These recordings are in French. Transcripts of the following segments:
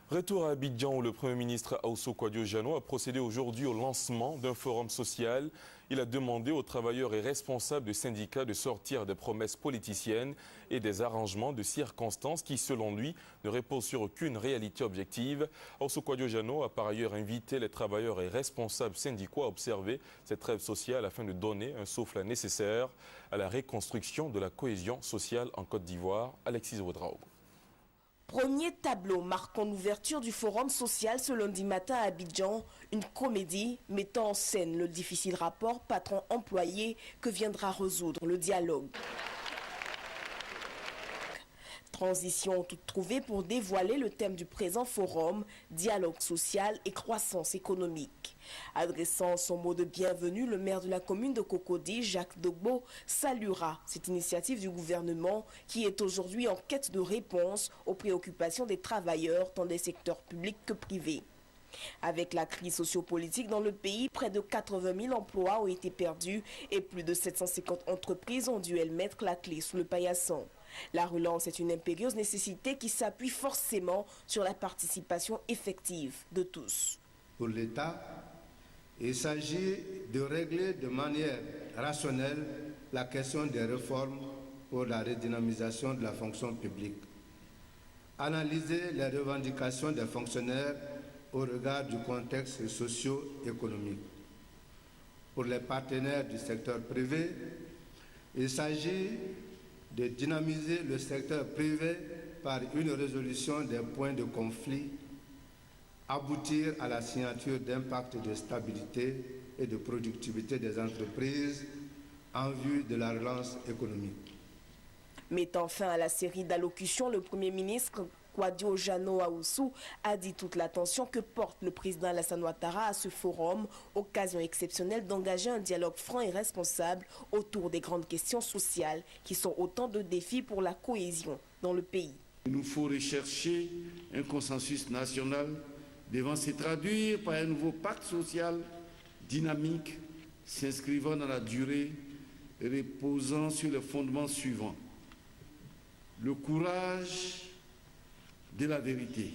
Retour à Abidjan où le Premier ministre Aousso Kwadjo-Jano a procédé aujourd'hui au lancement d'un forum social. Il a demandé aux travailleurs et responsables de syndicats de sortir des promesses politiciennes et des arrangements de circonstances qui, selon lui, ne reposent sur aucune réalité objective. Aousso Kwadjo-Jano a par ailleurs invité les travailleurs et responsables syndicaux à observer cette trêve sociale afin de donner un souffle nécessaire à la reconstruction de la cohésion sociale en Côte d'Ivoire. Alexis Ouedraogo. Premier tableau marquant l'ouverture du forum social ce lundi matin à Abidjan, une comédie mettant en scène le difficile rapport patron-employé que viendra résoudre le dialogue. Transition toute trouvée pour dévoiler le thème du présent forum, dialogue social et croissance économique. Adressant son mot de bienvenue, le maire de la commune de Cocody, Jacques Dogbo, saluera cette initiative du gouvernement qui est aujourd'hui en quête de réponse aux préoccupations des travailleurs tant des secteurs publics que privés. Avec la crise sociopolitique dans le pays, près de 80 000 emplois ont été perdus et plus de 750 entreprises ont dû elles mettre la clé sous le paillasson. La relance est une impérieuse nécessité qui s'appuie forcément sur la participation effective de tous. Pour l'État, il s'agit de régler de manière rationnelle la question des réformes pour la redynamisation de la fonction publique. Analyser les revendications des fonctionnaires au regard du contexte socio-économique. Pour les partenaires du secteur privé, il s'agit de dynamiser le secteur privé par une résolution des points de conflit, aboutir à la signature d'un pacte de stabilité et de productivité des entreprises en vue de la relance économique. Mettant fin à la série d'allocutions, le Premier ministre Kwadjo-Jano Aousso a dit toute l'attention que porte le président Alassane Ouattara à ce forum, occasion exceptionnelle d'engager un dialogue franc et responsable autour des grandes questions sociales qui sont autant de défis pour la cohésion dans le pays. Il nous faut rechercher un consensus national devant se traduire par un nouveau pacte social dynamique s'inscrivant dans la durée et reposant sur les fondements suivants. Le courage de la vérité,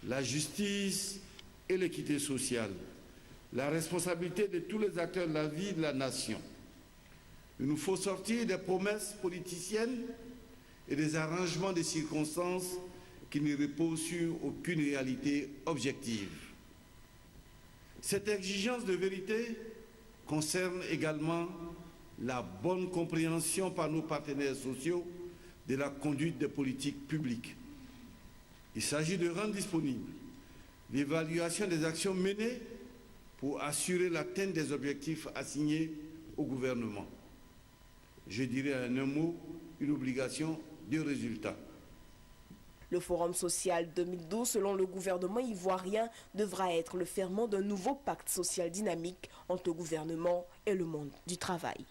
la justice et l'équité sociale, la responsabilité de tous les acteurs de la vie de la nation. Il nous faut sortir des promesses politiciennes et des arrangements de circonstances qui ne reposent sur aucune réalité objective. Cette exigence de vérité concerne également la bonne compréhension par nos partenaires sociaux de la conduite des politiques publiques. Il s'agit de rendre disponible l'évaluation des actions menées pour assurer l'atteinte des objectifs assignés au gouvernement. Je dirais en un mot, une obligation de résultat. Le Forum social 2012, selon le gouvernement ivoirien, devra être le ferment d'un nouveau pacte social dynamique entre le gouvernement et le monde du travail.